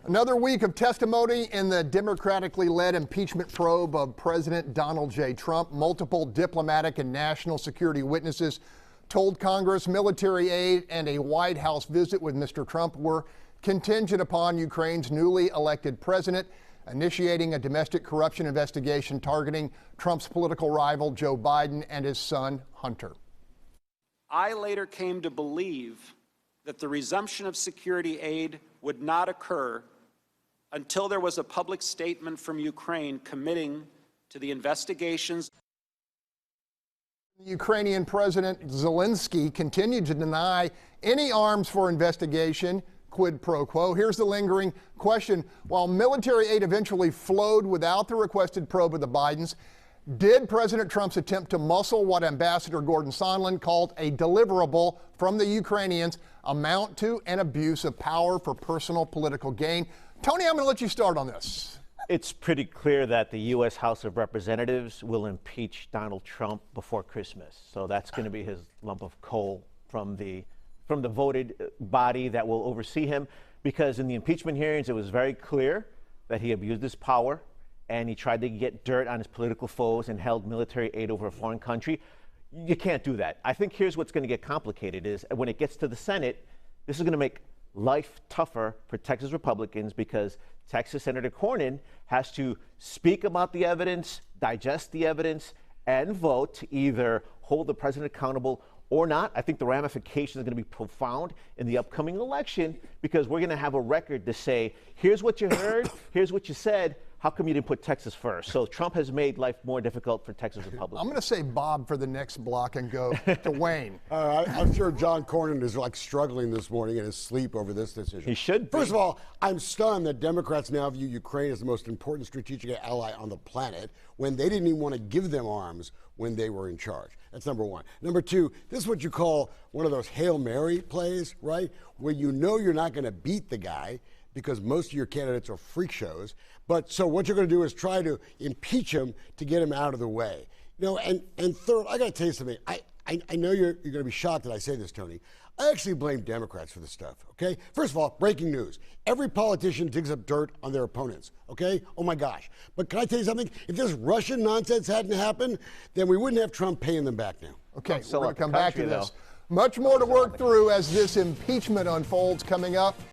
Another week of testimony in the democratically led impeachment probe of President Donald J. Trump. Multiple diplomatic and national security witnesses told Congress military aid and a White House visit with Mr. Trump were contingent upon Ukraine's newly elected president initiating a domestic corruption investigation targeting Trump's political rival Joe Biden and his son Hunter. I later came to believe that the resumption of security aid would not occur until there was a public statement from Ukraine committing to the investigations. Ukrainian President Zelensky continued to deny any arms for investigation, quid pro quo. Here's the lingering question. While military aid eventually flowed without the requested probe of the Bidens, did President Trump's attempt to muscle what Ambassador Gordon Sondland called a deliverable from the Ukrainians amount to an abuse of power for personal political gain? Tony, I'm going to let you start on this. It's pretty clear that the U.S. House of Representatives will impeach Donald Trump before Christmas. So that's going to be his lump of coal from the voted body that will oversee him, because in the impeachment hearings, it was very clear that he abused his power and he tried to get dirt on his political foes and held military aid over a foreign country. You can't do that. I think here's what's going to get complicated is when it gets to the Senate, this is going to make life tougher for Texas Republicans, because Texas Senator Cornyn has to speak about the evidence, digest the evidence, and vote to either hold the president accountable or not. I think the ramifications are going to be profound in the upcoming election, because we're going to have a record to say, here's what you heard, here's what you said. How come you didn't put Texas first? So Trump has made life more difficult for Texas Republicans. I'm going to say Bob for the next block and go to Wayne. I'm sure John Cornyn is like struggling this morning in his sleep over this decision. He should be. First of all, I'm stunned that Democrats now view Ukraine as the most important strategic ally on the planet when they didn't even want to give them arms when they were in charge. That's number one. Number two, this is what you call one of those Hail Mary plays, right? Where you know you're not going to beat the guy because most of your candidates are freak shows. But so what you're going to do is try to impeach him to get him out of the way. You know, and third, I got to tell you something. I know you're going to be shocked that I say this, Tony. I actually blame Democrats for this stuff, okay? First of all, breaking news. Every politician digs up dirt on their opponents, okay? Oh, my gosh. But can I tell you something? If this Russian nonsense hadn't happened, then we wouldn't have Trump paying them back now. Okay, we're going to come back to this. Much more to work through as this impeachment unfolds coming up.